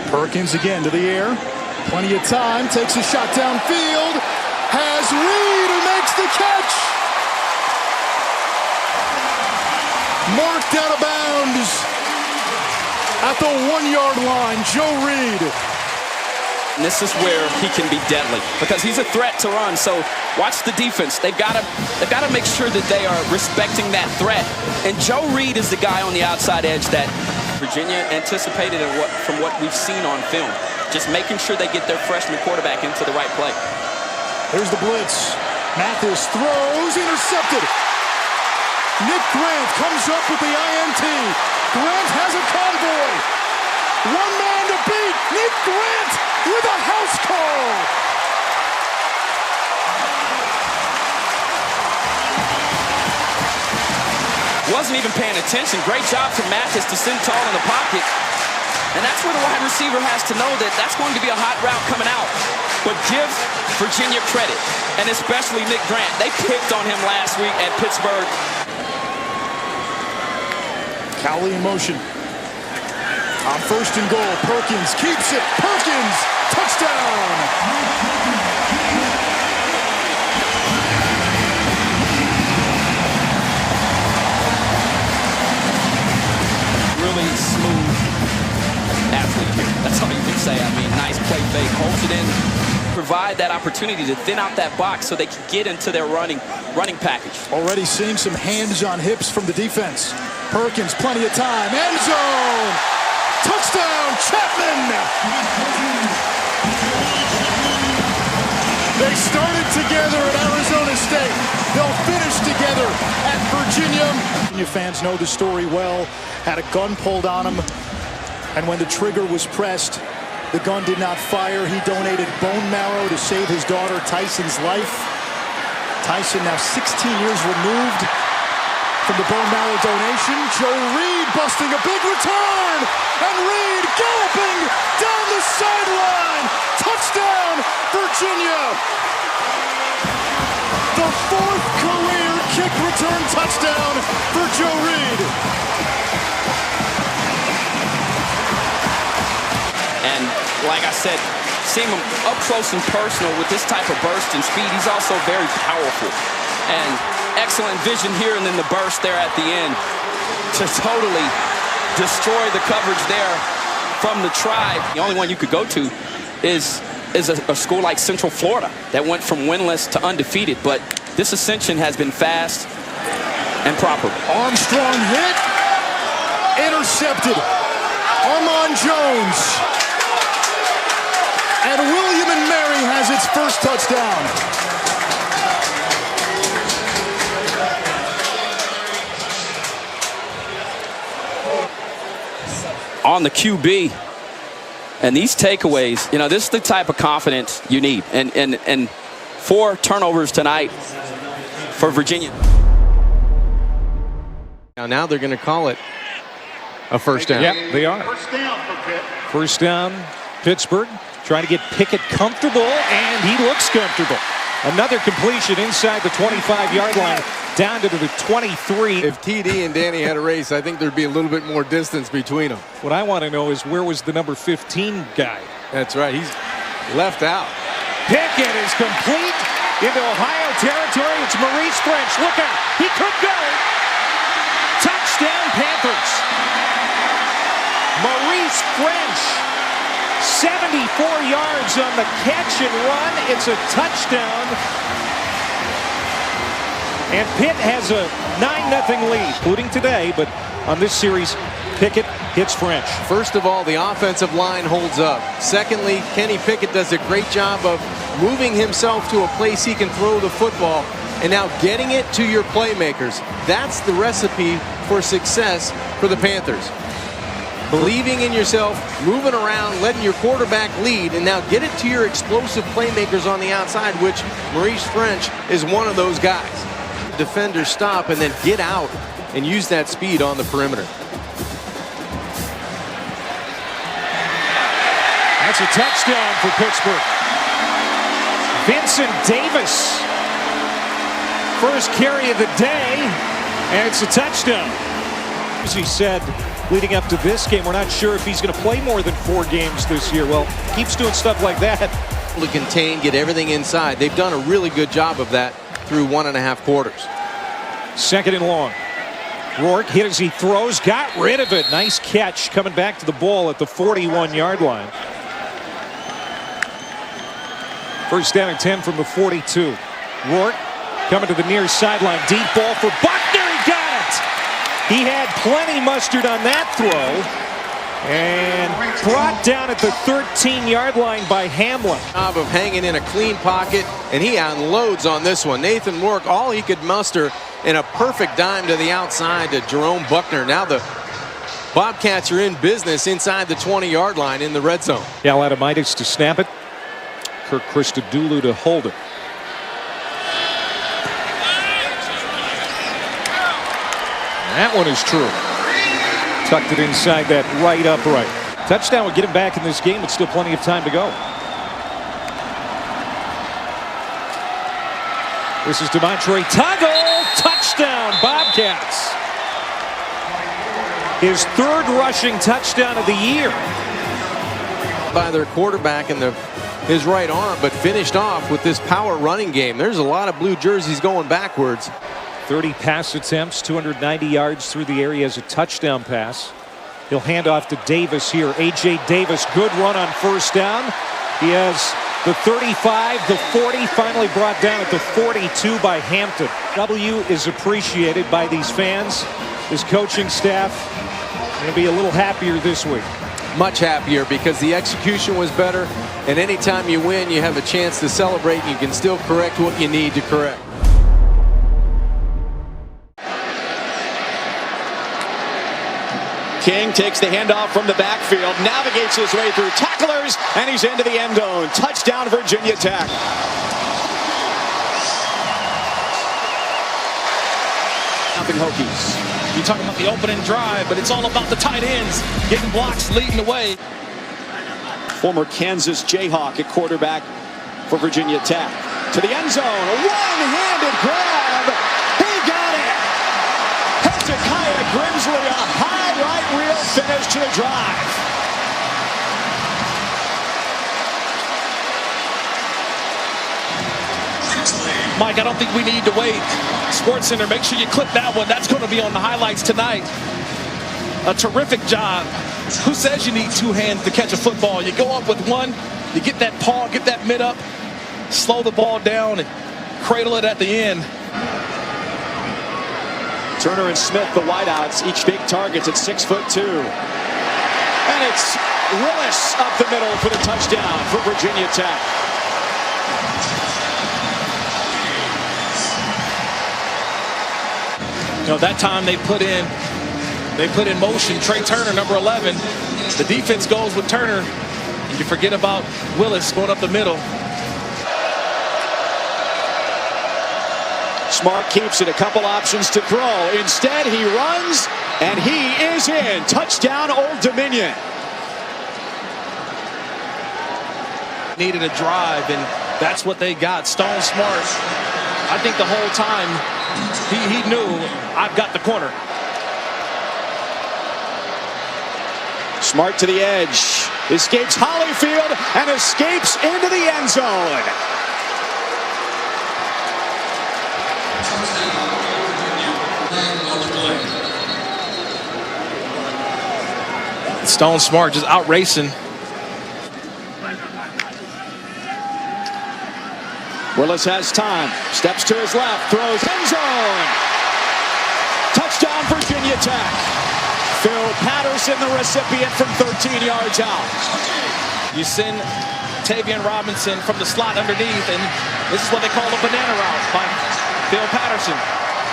Perkins again to the air. Plenty of time. Takes a shot downfield. Has Reed who makes the catch. Marked out of bounds at the 1-yard line. Joe Reed. And this is where he can be deadly because he's a threat to run. So watch the defense. They've got to make sure that they are respecting that threat. And Joe Reed is the guy on the outside edge that Virginia anticipated and from what we've seen on film. Just making sure they get their freshman quarterback into the right play. Here's the blitz. Mathis throws, intercepted. Nick Grant comes up with the INT. Grant has a convoy. One man to beat. Nick Grant with a house call. Wasn't even paying attention. Great job from Mathis to sit tall in the pocket. And that's where the wide receiver has to know that that's going to be a hot route coming out. But give Virginia credit, and especially Nick Grant. They picked on him last week at Pittsburgh. Cowley in motion. On first and goal, Perkins keeps it. Perkins, touchdown! Really smooth athlete here. That's all you can say. I mean, nice play fake, holds it in, provide that opportunity to thin out that box so they can get into their running package. Already seeing some hands on hips from the defense. Perkins, plenty of time, end zone! Touchdown, Chapman! They started together at Arizona State. They'll finish together at Virginia. Virginia fans know the story well. Had a gun pulled on him, and when the trigger was pressed, the gun did not fire. He donated bone marrow to save his daughter Tyson's life. Tyson now 16 years removed from the bone marrow donation. Joe Reed busting a big return, and Reed galloping down the sideline. Touchdown, Virginia. The 4th career kick return touchdown for Joe Reed. And like I said, seeing him up close and personal with this type of burst and speed, he's also very powerful. And excellent vision here, and then the burst there at the end to totally destroy the coverage there from the Tribe. The only one you could go to is a school like Central Florida that went from winless to undefeated. But this ascension has been fast and proper. Armstrong hit, intercepted. Armon Jones. And William and Mary has its first touchdown. On the QB, and these takeaways, you know, this is the type of confidence you need. And 4 turnovers tonight for Virginia. Now they're going to call it a first down. Yep, they are. First down, Pittsburgh. Trying to get Pickett comfortable, and he looks comfortable. Another completion inside the 25-yard line, down to the 23. If TD and Danny had a race, I think there'd be a little bit more distance between them. What I want to know is where was the number 15 guy? That's right. He's left out. Pickett is complete into Ohio territory. It's Maurice French. Look out. He could go. Touchdown, Panthers. Maurice French. 74 yards on the catch and run. It's a touchdown. And Pitt has a 9-0 lead, including today, but on this series, Pickett hits French. First of all, the offensive line holds up. Secondly, Kenny Pickett does a great job of moving himself to a place he can throw the football and now getting it to your playmakers. That's the recipe for success for the Panthers. Believing in yourself, moving around, letting your quarterback lead, and now get it to your explosive playmakers on the outside, which Maurice French is one of those guys. Defenders stop and then get out and use that speed on the perimeter. That's a touchdown for Pittsburgh. Vincent Davis, first carry of the day, and it's a touchdown. As he said, leading up to this game. We're not sure if he's going to play more than 4 games this year. Well, keeps doing stuff like that. To contain, get everything inside. They've done a really good job of that through 1.5 quarters. 2nd and long. Rourke hit as he throws, got rid of it. Nice catch coming back to the ball at the 41-yard line. 1st down and 10 from the 42. Rourke coming to the near sideline. Deep ball for Buckner. He got it. He had plenty mustard on that throw. And brought down at the 13-yard line by Hamlin. Job of hanging in a clean pocket, and he unloads on this one. Nathan Rourke, all he could muster in a perfect dime to the outside to Jerome Buckner. Now the Bobcats are in business inside the 20-yard line in the red zone. Galadimitis to snap it. Kirk Christodoulou to hold it. That one is true. Tucked it inside that right upright. Touchdown would get him back in this game, but still plenty of time to go. This is Demontre Tuggle. Touchdown, Bobcats. His 3rd rushing touchdown of the year. By their quarterback in his right arm, but finished off with this power running game. There's a lot of blue jerseys going backwards. 30 pass attempts, 290 yards through the area as a touchdown pass. He'll hand off to Davis here. A.J. Davis, good run on 1st down. He has the 35, the 40, finally brought down at the 42 by Hampton. W is appreciated by these fans. His coaching staff going to be a little happier this week. Much happier because the execution was better, and anytime you win, you have a chance to celebrate, and you can still correct what you need to correct. King takes the handoff from the backfield, navigates his way through tacklers, and he's into the end zone. Touchdown, Virginia Tech. Nothing Hokies. You talk about the opening drive, but it's all about the tight ends getting blocks, leading the way. Former Kansas Jayhawk at quarterback for Virginia Tech. To the end zone, a one-handed grab. He got it. Hezekiah Grimsley, a high right wheel finish to the drive. Mike, I don't think we need to wait. SportsCenter, make sure you clip that one. That's going to be on the highlights tonight. A terrific job. Who says you need 2 hands to catch a football? You go up with one, you get that paw, get that mid up, slow the ball down, and cradle it at the end. Turner and Smith, the wideouts, each big targets at 6'2". And it's Willis up the middle for the touchdown for Virginia Tech. You know, that time they put in motion Trey Turner, number 11. The defense goes with Turner, and you forget about Willis going up the middle. Smart keeps it, a couple options to throw. Instead, he runs, and he is in. Touchdown, Old Dominion. Needed a drive, and that's what they got. Stone Smart, I think the whole time, he knew, I've got the corner. Smart to the edge, escapes Holyfield, and escapes into the end zone. Stone Smart just out racing. Willis has time, steps to his left, throws end zone. Touchdown, Virginia Tech. Phil Patterson, the recipient, from 13 yards out. You send Tavian Robinson from the slot underneath, and this is what they call a banana route by Phil Patterson.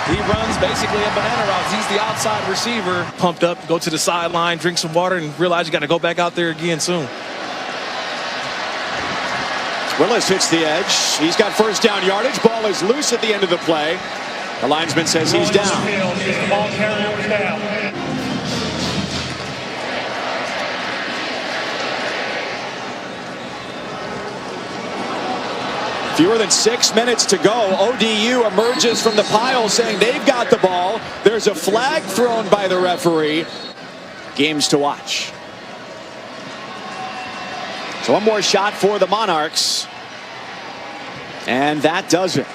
He runs basically a banana route. He's the outside receiver. Pumped up, go to the sideline, drink some water, and realize you got to go back out there again soon. Willis hits the edge. He's got 1st down yardage. Ball is loose at the end of the play. The linesman says he's down. Fewer than 6 minutes to go. ODU emerges from the pile saying they've got the ball. There's a flag thrown by the referee. games to watch. So one more shot for the Monarchs. And that does it.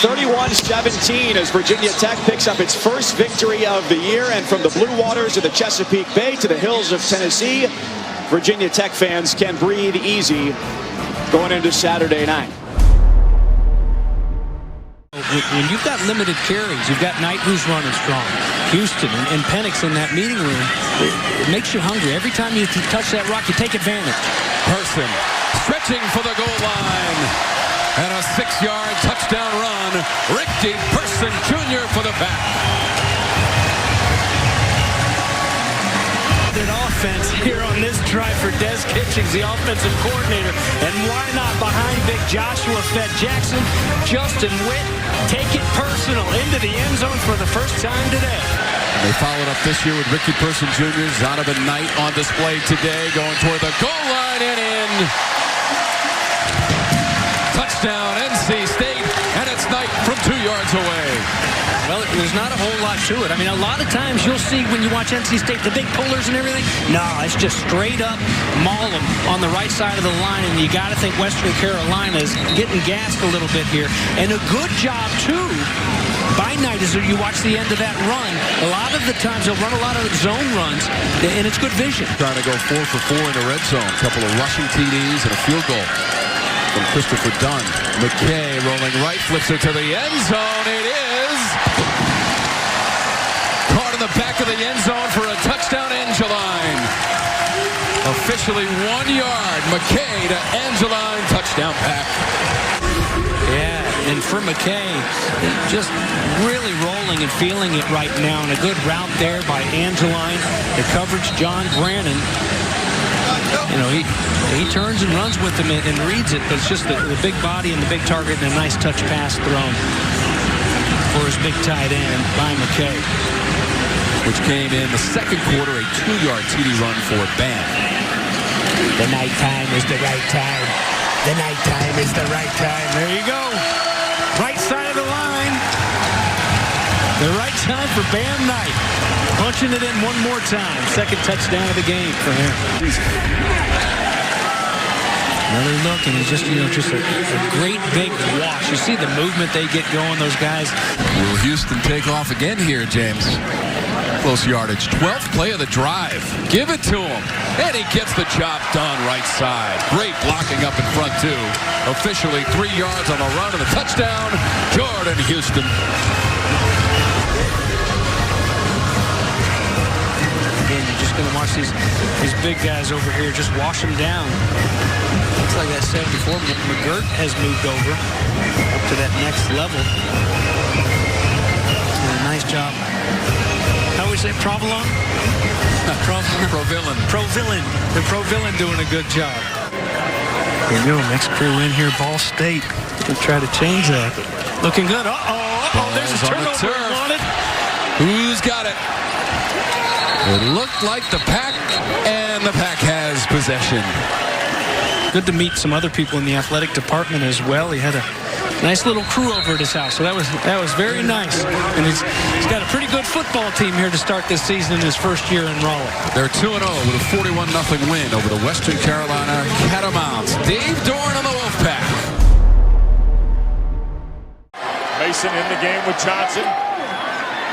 31-17 as Virginia Tech picks up its first victory of the year. And from the blue waters of the Chesapeake Bay to the hills of Tennessee, Virginia Tech fans can breathe easy going into Saturday night. When you've got limited carries, you've got Knight who's running strong, Houston and Penix in that meeting room, it makes you hungry. Every time you touch that rock, you take advantage. Person stretching for the goal line. And a 6-yard touchdown run. Ricky Person Jr. for the back. Offense here on this drive for Des Kitchings, the offensive coordinator. And why not behind big Joshua Fed Jackson, Justin Witt, take it personal into the end zone for the first time today. And they followed up this year with Ricky Person Jr., Zonovan Knight on display today, going toward the goal line and in. Touchdown, NC State, and it's Knight from 2 yards away. Well, there's not a whole lot to it. I mean, a lot of times you'll see when you watch NC State, the big pullers and everything. No, it's just straight up maul them on the right side of the line, and you got to think Western Carolina is getting gassed a little bit here. And a good job, too, by Knight as you watch the end of that run. A lot of the times they'll run a lot of zone runs, and it's good vision. Trying to go 4 for 4 in the red zone. A couple of rushing TDs and a field goal from Christopher Dunn. McKay rolling right, flips it to the end zone. It is caught in the back of the end zone for a touchdown. Angeline. Officially 1 yard. McKay to Angeline. Touchdown pack. Yeah, and for McKay, just really rolling and feeling it right now. And a good route there by Angeline. The coverage, John Brannon. You know, he turns and runs with him and reads it, but it's just the big body and the big target and a nice touch pass thrown for his big tight end by McKay. Which came in the second quarter, a 2-yard TD run for Bam. The nighttime is the right time. The nighttime is the right time. There you go. Right side of the line. The right time for Bam Knight. Punching it in one more time. Second touchdown of the game for him. Another look, and he's just, just a great big wash. You see the movement they get going, those guys. Will Houston take off again here, James? Close yardage. 12th play of the drive. Give it to him. And he gets the job done right side. Great blocking up in front, too. Officially 3 yards on the run and the touchdown. Jordan Houston. Again, you're just going to watch these big guys over here just wash them down. Looks like I said before, McGirt has moved over up to that next level. And a nice job. How we say Provolone? Provillain. Provillain. The Provillain doing a good job. Here we go. Next crew in here, Ball State. We'll try to change that. Looking good. There's a turnover. Who's got it? It looked like the Pack, and the Pack has possession. Good to meet some other people in the athletic department as well. He had a nice little crew over at his house, so that was very nice. And he's got a pretty good football team here to start this season in his first year in Raleigh. They're 2-0 with a 41-0 win over the Western Carolina Catamounts. Dave Dorn on the Wolfpack. Mason in the game with Johnson.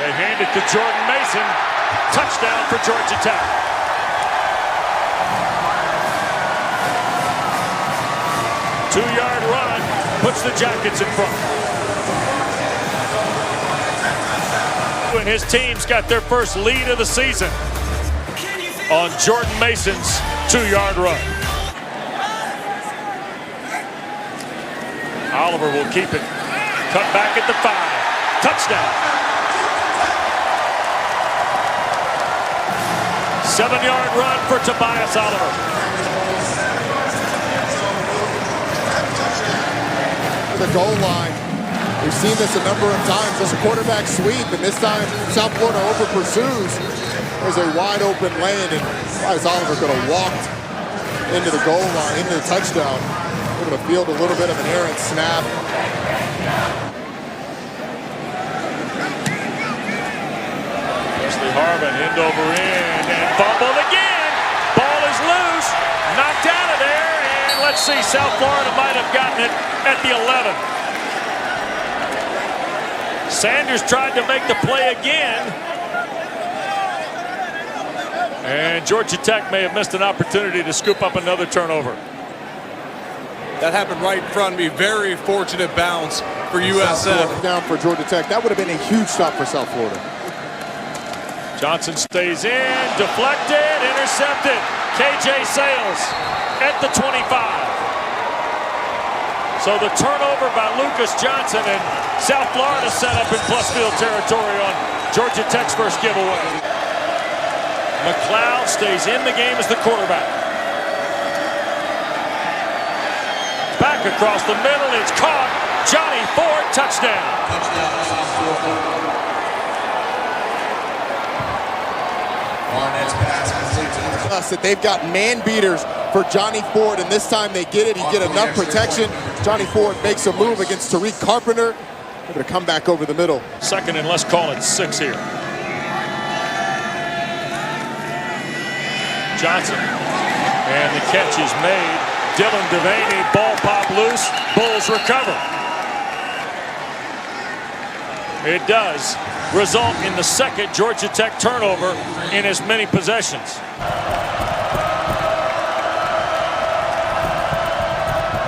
They hand it to Jordan Mason. Touchdown for Georgia Tech. Two-yard run puts the Jackets in front. And his team's got their first lead of the season on Jordan Mason's 2-yard run. Oliver will keep it. Cut back at the 5. Touchdown. 7-yard run for Tobias Oliver. The goal line. We've seen this a number of times. There's a quarterback sweep, and this time South Florida over pursues. There's a wide open lane, and Tobias Oliver could have walked into the goal line, into the touchdown. Able to field a little bit of an errant snap. Harvin end over end and fumbled again. Ball is loose, knocked out of there, and let's see, South Florida might have gotten it at the 11. Sanders tried to make the play again. And Georgia Tech may have missed an opportunity to scoop up another turnover. That happened right in front of me. Very fortunate bounce for USF. Down for Georgia Tech. That would have been a huge stop for South Florida. Johnson stays in, deflected, intercepted. KJ Sales at the 25. So the turnover by Lucas Johnson, and South Florida set up in plus field territory on Georgia Tech's first giveaway. McLeod stays in the game as the quarterback. Back across the middle, it's caught. Johnny Ford, touchdown. That they've got man beaters for Johnny Ford, and this time they get it. He get enough protection. Johnny Ford makes a move against Tariq Carpenter. They're going to come back over the middle. Second and let's call it 6 here. Johnson, and the catch is made. Dylan Devaney, ball pop loose. Bulls recover. It does result in the second Georgia Tech turnover in as many possessions.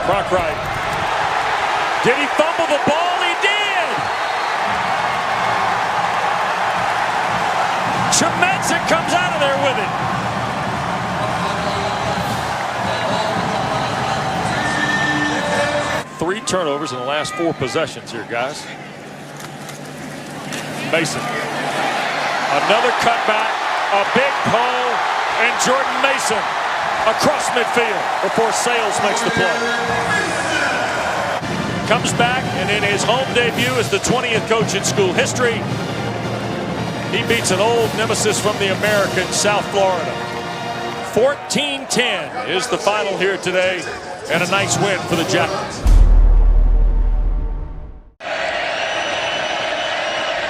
Cronkright. Did he fumble the ball? He did! Chemedzik comes out of there with it. Three turnovers in the last 4 possessions here, guys. Mason. Another cutback, a big pull, and Jordan Mason across midfield before Sales makes the play. Comes back, and in his home debut as the 20th coach in school history, he beats an old nemesis from the American, South Florida. 14-10 is the final here today, and a nice win for the Jackets.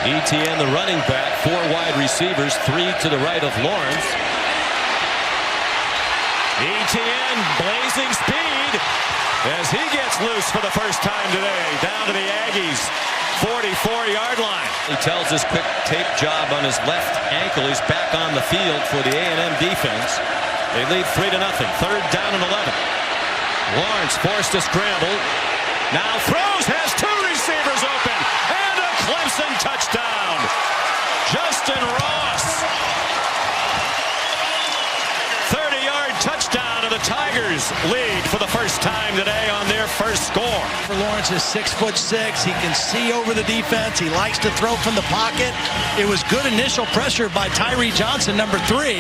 ETN, the running back, 4 wide receivers, 3 to the right of Lawrence. ETN blazing speed as he gets loose for the first time today, down to the Aggies' 44-yard line. He tells his quick tape job on his left ankle. He's back on the field for the A&M defense. They lead 3-0. 3rd down and 11. Lawrence forced to scramble. Now throws, has 2 receivers open, and a Clemson touchdown. Justin Ross. 30-yard touchdown, and the Tigers lead for the first time today on their first score. Lawrence is 6'6". He can see over the defense. He likes to throw from the pocket. It was good initial pressure by Tyree Johnson, number 3.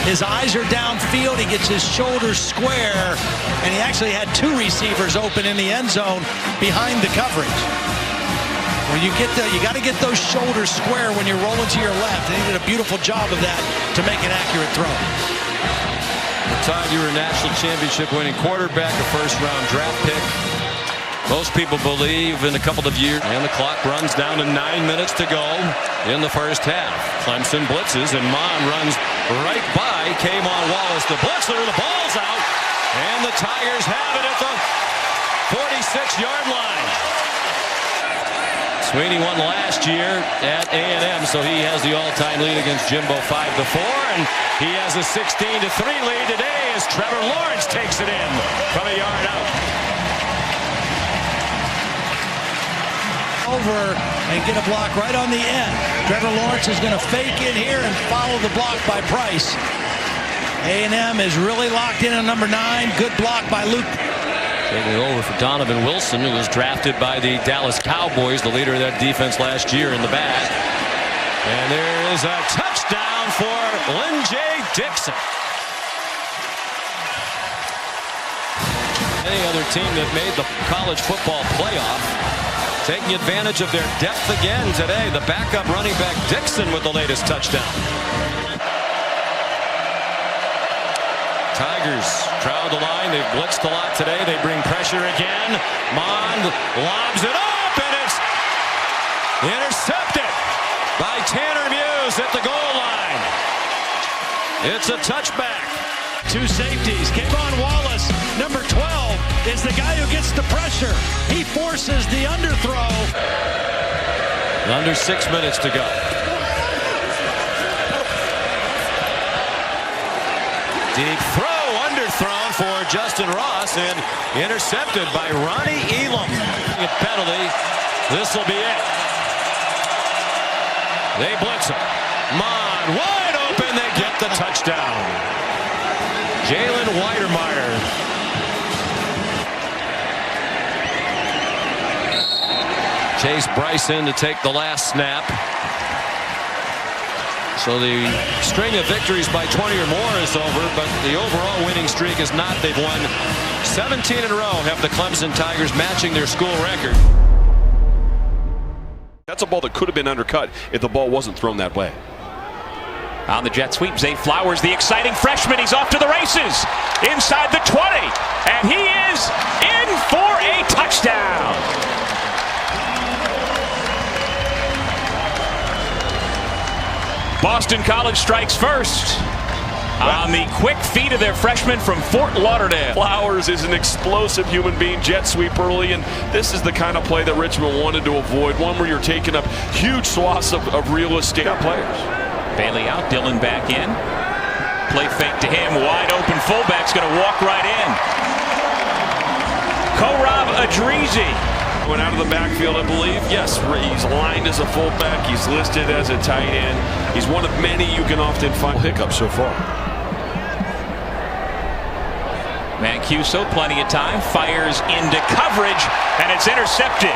His eyes are downfield. He gets his shoulders square, and he actually had 2 receivers open in the end zone behind the coverage. When you got to get those shoulders square when you're rolling to your left. And he did a beautiful job of that to make an accurate throw. Todd, you were a national championship winning quarterback, a first-round draft pick. Most people believe in a couple of years. And the clock runs down to 9 minutes to go in the first half. Clemson blitzes, and Mon runs right by K'Von Wallace, the blitzer. The ball's out, and the Tigers have it at the 46-yard line. Sweeney won last year at A&M, so he has the all-time lead against Jimbo 5-4, and he has a 16-3 lead today as Trevor Lawrence takes it in from a yard out. Over and get a block right on the end. Trevor Lawrence is going to fake in here and follow the block by Price. A&M is really locked in on number 9. Good block by Luke. Taking over for Donovan Wilson, who was drafted by the Dallas Cowboys, the leader of that defense last year, in the back. And there is a touchdown for Lynn J. Dixon. Any other team that made the college football playoff taking advantage of their depth again today. The backup running back Dixon with the latest touchdown. Tigers crowd the line. They've blitzed a lot today. They bring pressure again. Mond lobs it up, and it's intercepted by Tanner Muse at the goal line. It's a touchback. Two safeties. Kayvon Wallace, number 12, is the guy who gets the pressure. He forces the underthrow. Under 6 minutes to go. Deep throw, underthrown for Justin Ross, and intercepted by Ronnie Elam. Penalty. This will be it. They blitz him. Mon, wide open. They get the touchdown. Jalen Weidermeyer. Chase Bryson to take the last snap. So the string of victories by 20 or more is over, but the overall winning streak is not. They've won 17 in a row, have the Clemson Tigers matching their school record. That's a ball that could have been undercut if the ball wasn't thrown that way. On the jet sweep, Zay Flowers, the exciting freshman. He's off to the races inside the 20, and he is in for a touchdown. Boston College strikes first on the quick feet of their freshman from Fort Lauderdale. Flowers is an explosive human being, jet sweep early, and this is the kind of play that Richmond wanted to avoid, one where you're taking up huge swaths of real estate players. Bailey out, Dillon back in. Play fake to him, wide open fullback's going to walk right in. Korab Adrizi. Went out of the backfield, I believe. Yes, he's lined as a fullback. He's listed as a tight end. He's one of many you can often find hiccups so far. Mancuso, plenty of time, fires into coverage, and it's intercepted.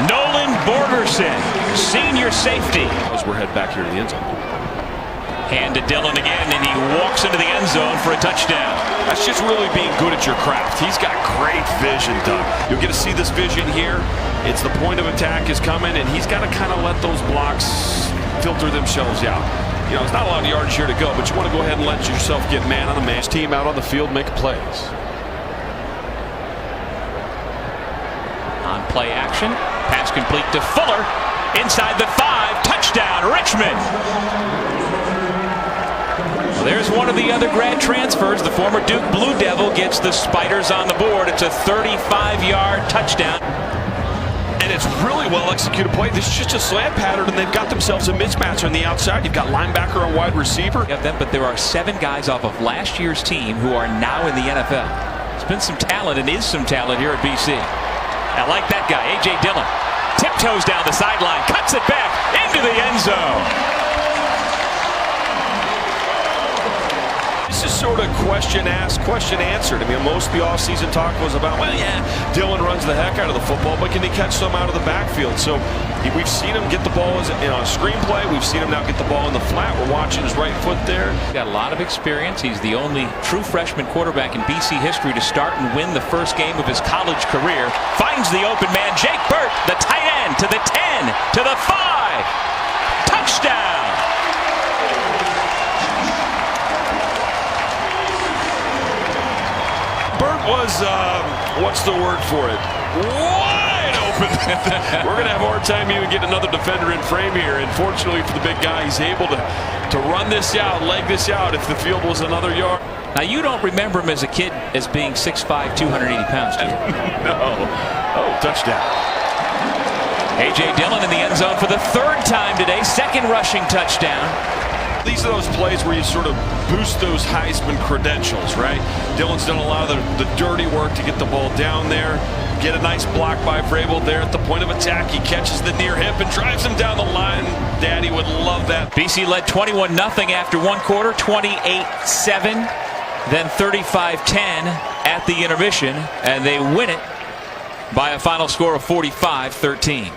Nolan Borgerson, senior safety. As we're head back here to the end zone. Hand to Dillon again, and he walks into the end zone for a touchdown. That's just really being good at your craft. He's got great vision, Doug. You'll get to see this vision here. It's the point of attack is coming, and he's got to kind of let those blocks filter themselves out. You know, it's not a lot of yards here to go, but you want to go ahead and let yourself get man on the man. Team out on the field, make plays. On play action, pass complete to Fuller. Inside the 5, touchdown, Richmond. There's one of the other grad transfers. The former Duke Blue Devil gets the Spiders on the board. It's a 35-yard touchdown. And it's really well executed play. This is just a slant pattern, and they've got themselves a mismatch on the outside. You've got linebacker and wide receiver. But there are 7 guys off of last year's team who are now in the NFL. There's been some talent and is some talent here at BC. I like that guy, A.J. Dillon. Tiptoes down the sideline, cuts it back into the end zone. This is sort of question asked, question answered. I mean, most of the offseason talk was about, well, yeah, Dillon runs the heck out of the football, but can he catch some out of the backfield? So we've seen him get the ball as a screenplay. We've seen him now get the ball in the flat. We're watching his right foot there. He's got a lot of experience. He's the only true freshman quarterback in BC history to start and win the first game of his college career. Finds the open man, Jake Burt, the tight end, to the 10, to the 5. Touchdown! Was, what's the word for it? Wide open. We're going to have a hard time even getting another defender in frame here. And fortunately for the big guy, he's able to run this out, leg this out if the field was another yard. Now, you don't remember him as a kid as being 6'5", 280 pounds, do you? No. Oh, touchdown. A.J. Dillon in the end zone for the 3rd time today. 2nd rushing touchdown. These are those plays where you sort of boost those Heisman credentials, right? Dillon's done a lot of the dirty work to get the ball down there. Get a nice block by Vrabel there at the point of attack. He catches the near hip and drives him down the line. Daddy would love that. BC led 21-0 after 1 quarter, 28-7, then 35-10 at the intermission, and they win it by a final score of 45-13.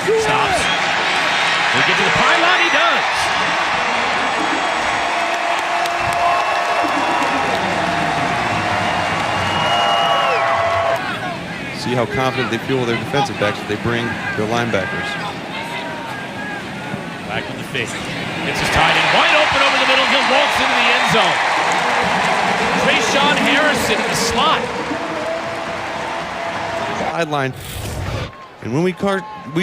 Stops. We get to the pylon, he does. See how confident they feel with their defensive backs if they bring their linebackers. Back in the fake. Gets his tight end wide open over the middle. He'll walk into the end zone. Trayshawn Harrison in the slot. sideline. And when we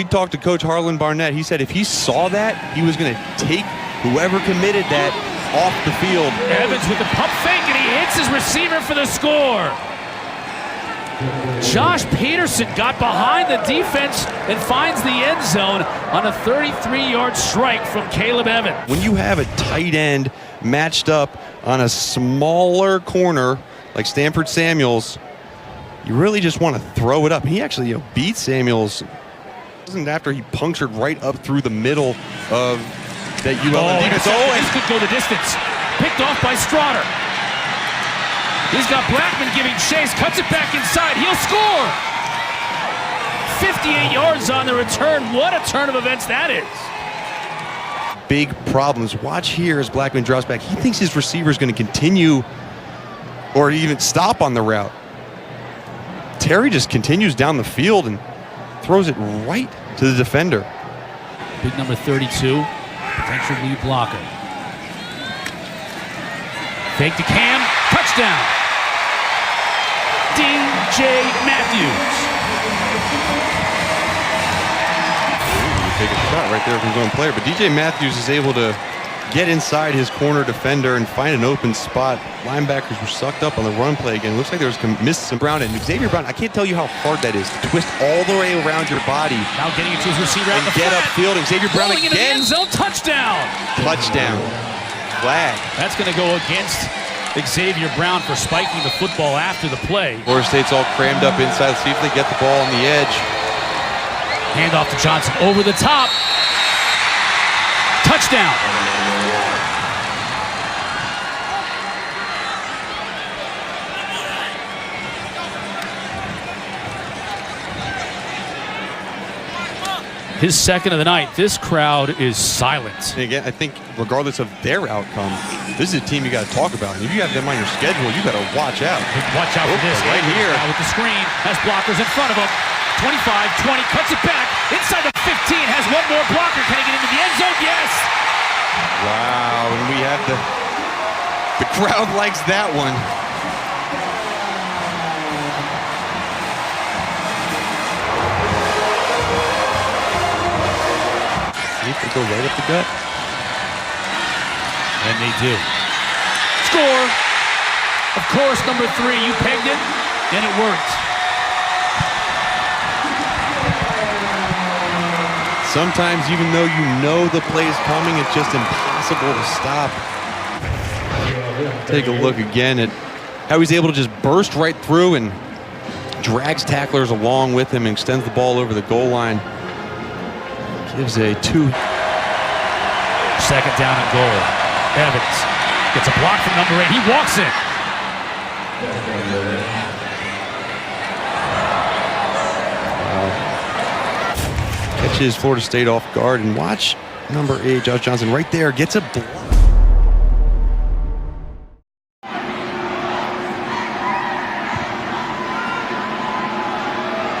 talked to Coach Harlan Barnett, he said if he saw that, he was going to take whoever committed that off the field. Evans with the pump fake, and he hits his receiver for the score. Josh Peterson got behind the defense and finds the end zone on a 33-yard strike from Caleb Evans. When you have a tight end matched up on a smaller corner like Stanford Samuels, you really just want to throw it up. He actually beat Samuels. Wasn't after he punctured right up through the middle of that ULM defense. This could go the distance. Picked off by Strotter. He's got Blackman giving chase, cuts it back inside. He'll score. 58 yards on the return. What a turn of events that is. Big problems. Watch here as Blackman drops back. He thinks his receiver is going to continue or even stop on the route. Terry just continues down the field and throws it right to the defender. Big number 32, potential lead blocker. Fake to Cam, touchdown. DJ Matthews. Take a shot right there from his own player, but DJ Matthews is able to get inside his corner defender and find an open spot. Linebackers were sucked up on the run play again. Looks like there was missed some Brown, and Xavier Brown, I can't tell you how hard that is to twist all the way around your body. Now getting it to his receiver out and the get flat. upfield. Xavier Brown Rolling into the again. end zone, touchdown. Touchdown. Flag. That's going to go against Xavier Brown for spiking the football after the play. Florida State's all crammed up inside. Let's see if they get the ball on the edge. Handoff to Johnson over the top. Touchdown. His second of the night. This crowd is silent. And again, I think regardless of their outcome, this is a team you got to talk about. And if you have them on your schedule, you got to watch out. Watch out for this. Right here. Now with the screen, has blockers in front of him. 25, 20, cuts it back. Inside the 15, has one more blocker. Can he get into the end zone? Yes. Wow, and we have the crowd likes that one. See if they go right up the gut. And they do. Score. Of course, number 3, you pegged it, and it worked. Sometimes, even though you know the play's coming, it's just impossible to stop. Take a look again at how he's able to just burst right through and drags tacklers along with him and extends the ball over the goal line. Gives a 2. Second down and goal. Evans gets a block from number 8. He walks in. Catches Florida State off guard, and watch number 8, Josh Johnson, right there, gets a block.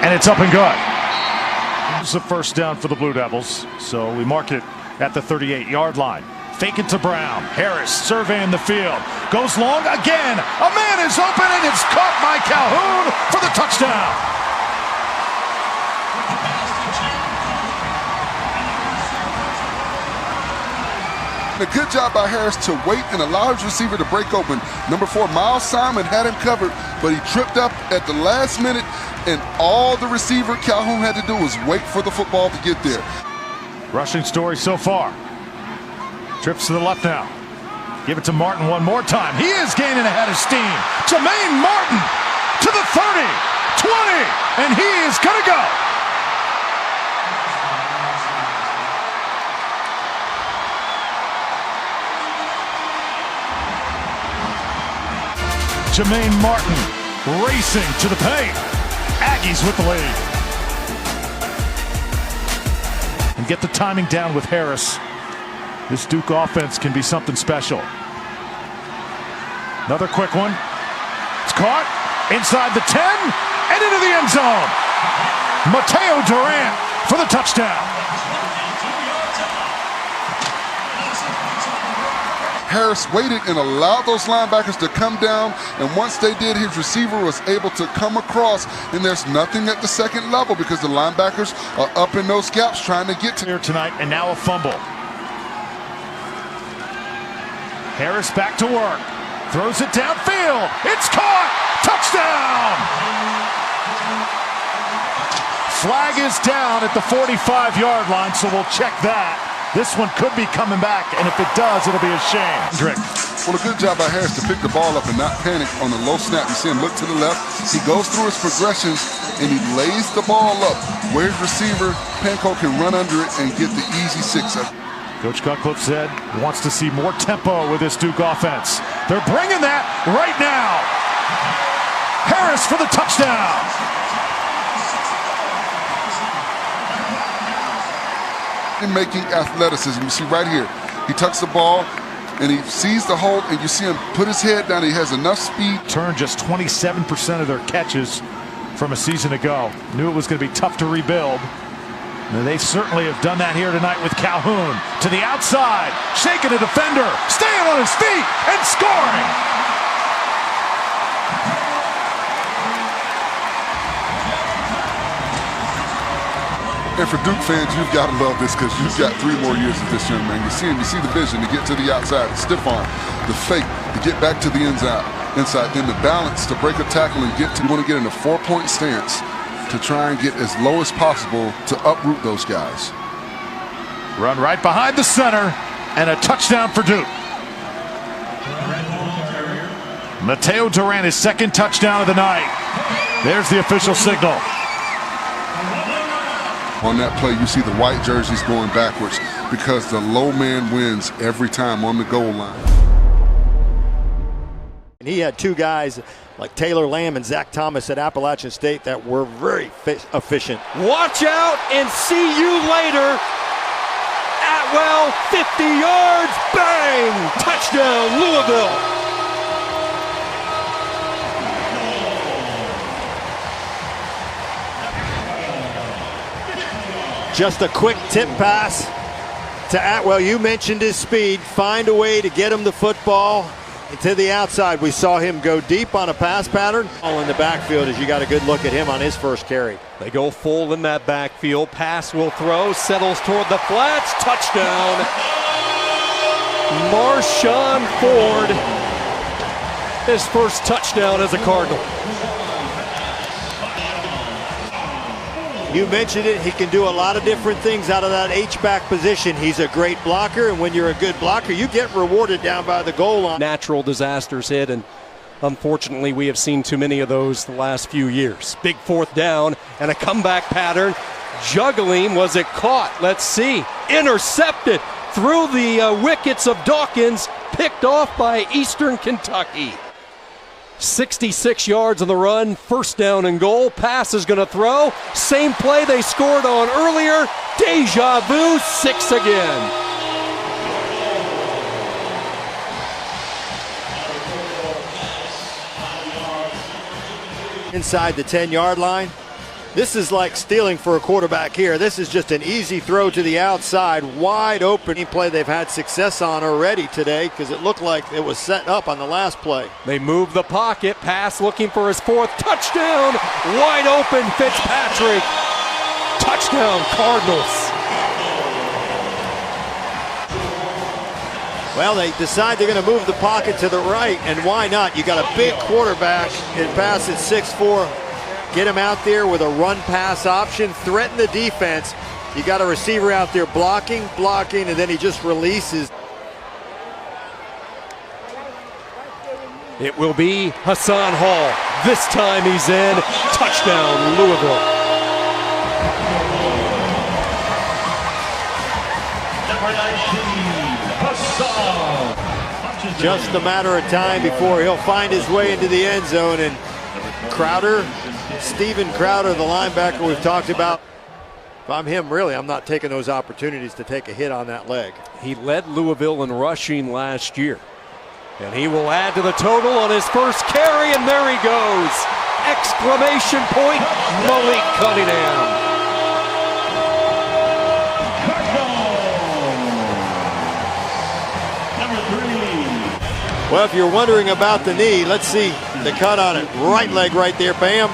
And it's up and good. It's a first down for the Blue Devils, so we mark it at the 38-yard line. Fake it to Brown. Harris surveying the field. Goes long again. A man is open, and it's caught by Calhoun for the touchdown. A good job by Harris to wait and allow his receiver to break open. Number 4, Miles Simon had him covered, but he tripped up at the last minute, and all the receiver Calhoun had to do was wait for the football to get there. Rushing story so far. Trips to the left now. Give it to Martin one more time. He is gaining ahead of steam. Jermaine Martin to the 30, 20, and he is going to go. Jermaine Martin racing to the paint. Aggies with the lead. And get the timing down with Harris. This Duke offense can be something special. Another quick one. It's caught inside the 10 and into the end zone. Mateo Durant for the touchdown. Harris waited and allowed those linebackers to come down, and once they did, his receiver was able to come across, and there's nothing at the second level because the linebackers are up in those gaps trying to get to here tonight, and now a fumble. Harris back to work. Throws it downfield. It's caught. Touchdown! Flag is down at the 45-yard line, so we'll check that. This one could be coming back, and if it does, it'll be a shame. Well, a good job by Harris to pick the ball up and not panic on the low snap. You see him look to the left. He goes through his progressions, and he lays the ball up where his receiver, Panko, can run under it and get the easy 6. Coach Cutcliffe said he wants to see more tempo with this Duke offense. They're bringing that right now. Harris for the touchdown. In making athleticism, you see right here, he tucks the ball and he sees the hole, and you see him put his head down. He has enough speed. Turned just 27% of their catches from a season ago. Knew it was going to be tough to rebuild. And they certainly have done that here tonight with Calhoun to the outside, shaking a defender, staying on his feet, and scoring. And for Duke fans, you've got to love this because you've got 3 more years of this young man. You see him, you see the vision to get to the outside, the stiff arm, the fake to get back to the inside, then the balance to break a tackle and get to. You want to get in a 4-point stance to try and get as low as possible to uproot those guys. Run right behind the center, and a touchdown for Duke. Mateo Duran, his second touchdown of the night. There's the official signal. On that play, you see the white jerseys going backwards because the low man wins every time on the goal line. And he had 2 guys like Taylor Lamb and Zach Thomas at Appalachian State that were very efficient. Watch out and see you later. Atwell, 50 yards, bang! Touchdown, Louisville. Just a quick tip pass to Atwell. You mentioned his speed. Find a way to get him the football to the outside. We saw him go deep on a pass pattern. All in the backfield as you got a good look at him on his first carry. They go full in that backfield. Pass will throw. Settles toward the flats. Touchdown. Marshawn Ford. His first touchdown as a Cardinal. You mentioned it, he can do a lot of different things out of that H-back position. He's a great blocker, and when you're a good blocker, you get rewarded down by the goal line. Natural disasters hit, and unfortunately, we have seen too many of those the last few years. Big 4th down and a comeback pattern. Juggling, was it caught? Let's see. Intercepted through the wickets of Dawkins, picked off by Eastern Kentucky. 66 yards on the run, first down and goal. Pass is going to throw. Same play they scored on earlier. Deja vu, 6 again. Inside the 10-yard line. This is like stealing for a quarterback here. This is just an easy throw to the outside, wide open. Play they've had success on already today because it looked like it was set up on the last play. They move the pocket, pass looking for his 4th touchdown. Wide open, Fitzpatrick. Touchdown, Cardinals. Well, they decide they're going to move the pocket to the right, and why not? You got a big quarterback and pass at 6'4". Get him out there with a run-pass option, threaten the defense. You got a receiver out there blocking, and then he just releases. It will be Hassan Hall. This time he's in. Touchdown, Louisville. Just a matter of time before he'll find his way into the end zone, and Crowder, Steven Crowder, the linebacker we've talked about. If I'm him, really, I'm not taking those opportunities to take a hit on that leg. He led Louisville in rushing last year. And he will add to the total on his first carry, and there he goes. Exclamation point, Malik Cunningham. Number 3. Well, if you're wondering about the knee, let's see the cut on it. Right leg right there, bam,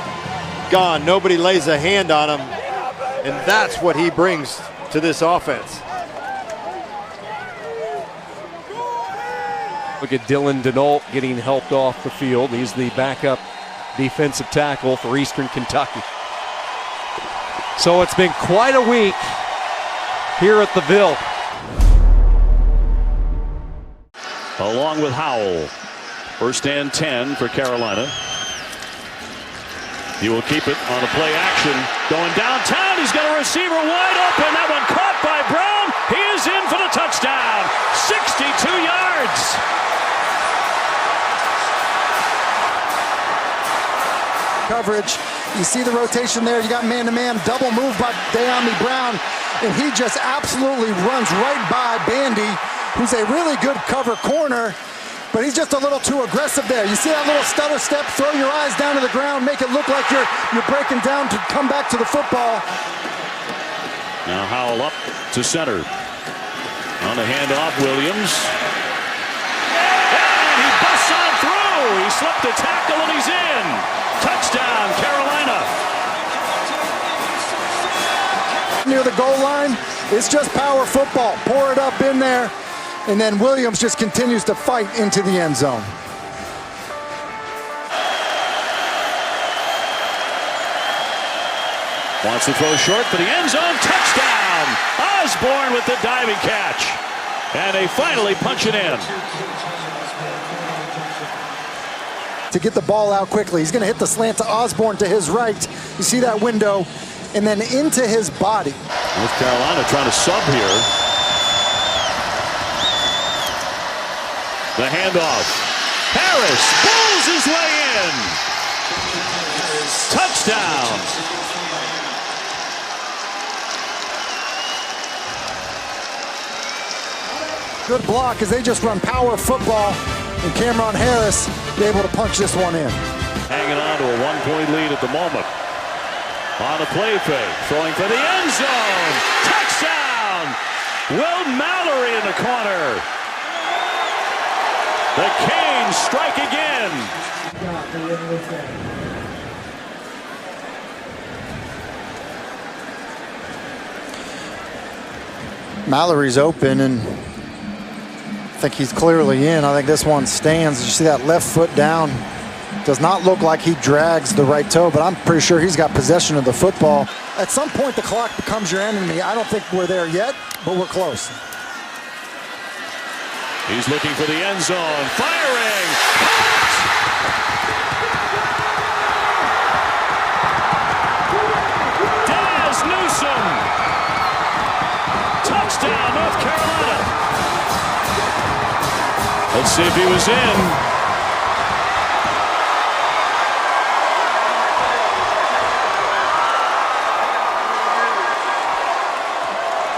gone. Nobody lays a hand on him, and that's what he brings to this offense. Look at Dylan Denault getting helped off the field. He's the backup defensive tackle for Eastern Kentucky. So it's been quite a week here at the Ville. Along with Howell. First and 10 for Carolina. He will keep it on a play action. Going downtown, he's got a receiver wide open. That one caught by Brown. He is in for the touchdown. 62 yards. Coverage. You see the rotation there. You got man-to-man, double move by De'Ami Brown, and he just absolutely runs right by Bandy, who's a really good cover corner, but he's just a little too aggressive there. You see that little stutter step, throw your eyes down to the ground, make it look like you're breaking down to come back to the football. Now Howell up to center. On the handoff, Williams. And he busts on through. He slipped a tackle and he's in. Touchdown, Carolina. Near the goal line, it's just power football. Pour it up in there, and then Williams just continues to fight into the end zone. Wants to throw short for the end zone. Touchdown! Osborne with the diving catch. And they finally punch it in. To get the ball out quickly. He's going to hit the slant to Osborne to his right. You see that window, and then into his body. North Carolina trying to sub here. The handoff. Harris pulls his way in. Touchdown. Good block as they just run power football, and Cameron Harris be able to punch this one in. Hanging on to a 1-point lead at the moment. On a play fake, throwing for the end zone. Touchdown! Will Mallory in the corner. The Canes strike again. Mallory's open, and I think he's clearly in. I think this one stands. You see that left foot down. Does not look like he drags the right toe, but I'm pretty sure he's got possession of the football. At some point, the clock becomes your enemy. I don't think we're there yet, but we're close. He's looking for the end zone. Firing! Daz Newsome! Touchdown, North Carolina! Let's see if he was in.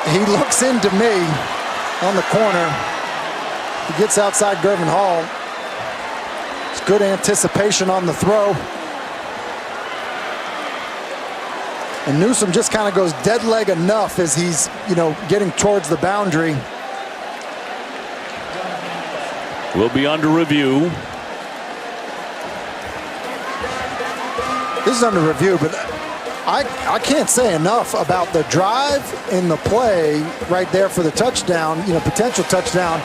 He looks into me on the corner. He gets outside Gervin Hall. It's good anticipation on the throw. And Newsome just kind of goes dead leg enough as he's, getting towards the boundary. Will be under review. This is under review, but I can't say enough about the drive and the play right there for the touchdown, potential touchdown.